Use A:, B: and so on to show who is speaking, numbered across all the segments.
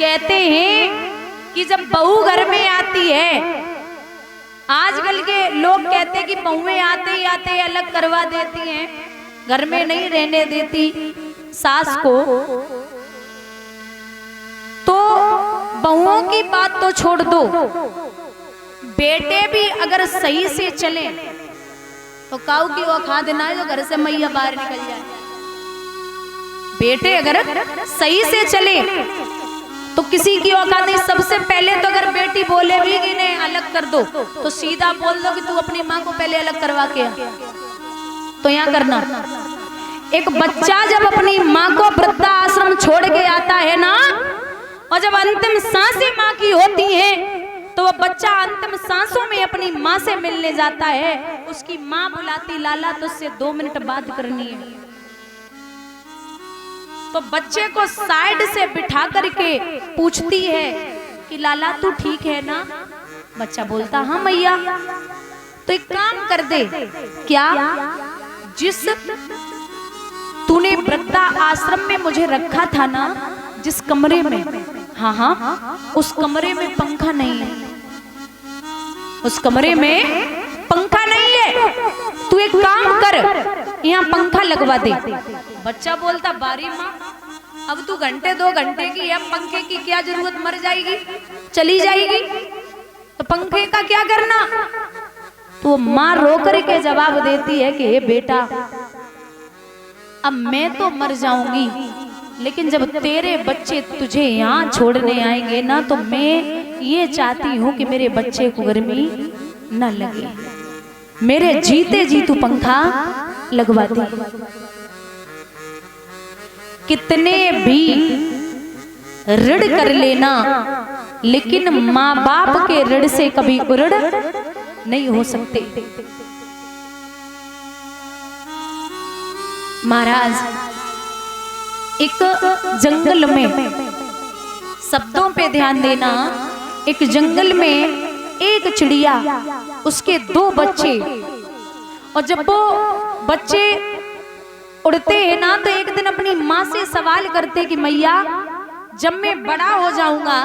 A: कहते हैं कि जब बहू घर में आती है, आजकल के लोग कहते हैं कि बहुएं आते ही आते अलग करवा देती हैं, घर में नहीं रहने देती सास को। तो बहुओं की बात तो छोड़ दो, बेटे भी अगर सही से चले तो काऊ की औकात ना है जो घर से मैया बाहर निकल जाए। बेटे अगर सही से चले तो किसी की औकात नहीं। सबसे पहले तो अगर बेटी बोले भी कि नहीं अलग कर दो, तो सीधा बोल दो कि तू अपनी माँ को पहले अलग करवा के आ। तो यहाँ करना, एक बच्चा जब अपनी माँ को वृद्धा आश्रम छोड़ के आता है ना, और जब अंतिम सांसें माँ की होती हैं, तो वो बच्चा अंतिम सांसों में अपनी माँ से मिलने जाता है। उसकी माँ बुलाती, लाला तुझसे 2 मिनट बात करनी है। तो बच्चे को साइड से बिठा करके पूछती है कि लाला तू ठीक है ना? बच्चा बोलता हाँ मैया। तो एक काम कर दे, क्या जिस तूने वृद्धा आश्रम में मुझे रखा था ना, जिस कमरे में, हाँ हाँ, उस कमरे में पंखा नहीं है, उस कमरे में पंखा नहीं है। तू एक काम कर, यहाँ पंखा लगवा दे। बच्चा बोलता बारी माँ, अब तू घंटे 2 घंटे की है, पंखे की क्या जरूरत, मर जाएगी चली जाएगी, तो पंखे का क्या करना। तो माँ रो करके जवाब देती है कि हे बेटा, अब मैं तो मर जाऊंगी, लेकिन जब तेरे बच्चे तुझे यहाँ छोड़ने आएंगे ना, तो मैं ये चाहती हूँ कि मेरे बच्चे को गर्मी न लगे, मेरे जीते जी तू पंखा लगवा दे। कितने भी ऋण कर लेना, लेकिन माँ बाप के ऋण से कभी ऋण नहीं हो सकते। महाराज एक जंगल में, शब्दों पे ध्यान देना, एक जंगल में एक चिड़िया, उसके 2 बच्चे, और जब वो बच्चे उड़ते हैं ना, तो एक दिन अपनी माँ से सवाल करते कि मैया जब मैं बड़ा हो जाऊंगा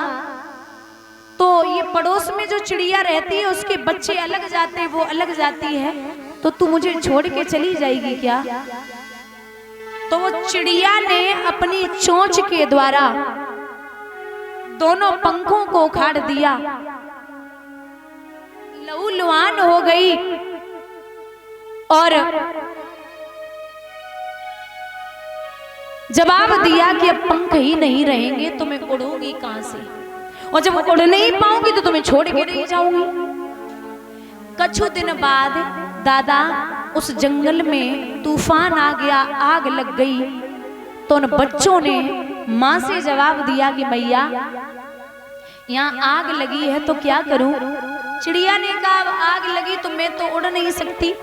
A: तो ये पड़ोस में जो चिड़िया रहती है उसके बच्चे अलग जाते हैं, वो अलग जाती है, तो तू मुझे छोड़ के चली जाएगी क्या? तो वो चिड़िया ने अपनी चोंच के द्वारा दोनों पंखों को उखाड़ दिया, लहूलुहान हो गई, और जवाब दिया कि अब पंख ही नहीं रहेंगे तो मैं उड़ूंगी कहां से, और जब उड़ नहीं पाऊंगी तो तुम्हें छोड़ के नहीं जाऊंगी। कुछ दिन बाद दादा उस जंगल में तूफान आ गया, आग लग गई। तो उन बच्चों ने माँ से जवाब दिया कि मैया यहाँ आग लगी है तो क्या करूं? चिड़िया ने कहा आग लगी तो मैं तो उड़ नहीं सकती,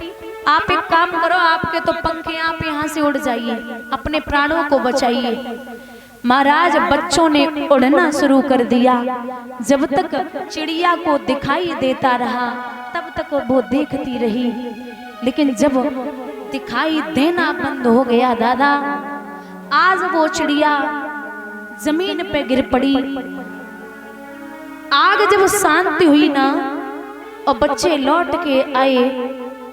A: आप एक काम करो, आपके तो पंख हैं, आप यहाँ से उड़ जाइए, अपने प्राणों को बचाइए। महाराज बच्चों ने उड़ना शुरू कर दिया। जब तक चिड़िया को दिखाई देता रहा तब तक वो देखती रही, लेकिन जब दिखाई देना बंद हो गया दादा, आज वो चिड़िया जमीन पे गिर पड़ी। आग जब शांत हुई ना और बच्चे लौट के आए,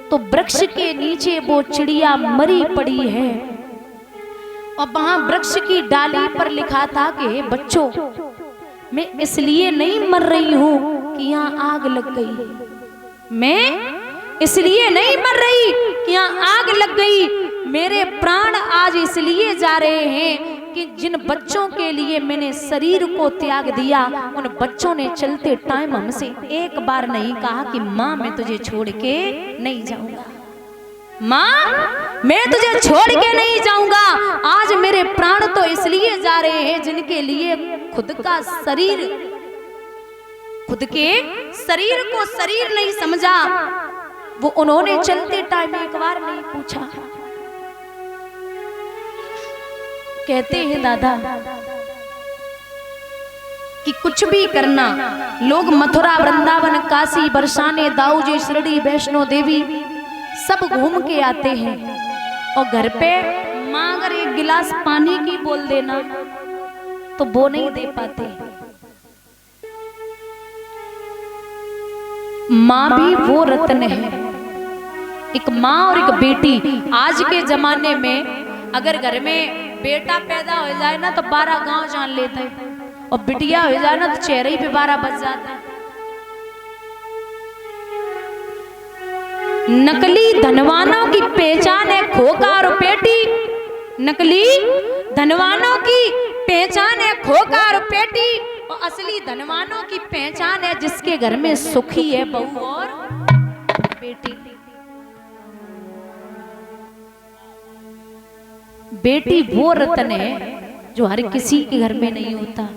A: तो वृक्ष के नीचे वो चिड़िया मरी पड़ी है, और वहां वृक्ष की डाली पर लिखा था कि बच्चों मैं इसलिए नहीं मर रही हूं कि यहाँ आग लग गई, मैं इसलिए नहीं मर रही कि यहाँ आग लग गई, मेरे प्राण आज इसलिए जा रहे हैं कि जिन बच्चों के लिए मैंने शरीर को त्याग दिया, उन बच्चों ने चलते टाइम हमसे एक बार नहीं कहा कि माँ मैं तुझे छोड़ के नहीं जाऊंगा, माँ मैं तुझे छोड़ के नहीं जाऊंगा। आज मेरे प्राण तो इसलिए जा रहे हैं जिनके लिए खुद का शरीर, खुद के शरीर को शरीर नहीं समझा, वो उन्होंने चलते टाइम एक बार नहीं पूछा। कहते हैं दादा कि कुछ भी करना, लोग मथुरा वृंदावन काशी बरसाने दाऊजी शिरडी वैष्णो देवी सब घूम के आते हैं, और घर पे माँ अगर एक गिलास पानी की बोल देना तो वो नहीं दे पाते। माँ भी वो रत्न है, एक माँ और एक बेटी। आज के जमाने में अगर घर में बेटा पैदा हो जाए ना तो 12 गांव जान लेते हैं, और बिटिया हो जाए ना तो चेहरे ही पे 12 बज जाता है। नकली धनवानों की पहचान है खोकार पेटी, नकली धनवानों की पहचान है खोकार पेटी, और असली धनवानों की पहचान है जिसके घर में सुखी है बहू और बेटी। बेटी वो रत्न है जो हर किसी के घर में नहीं होता।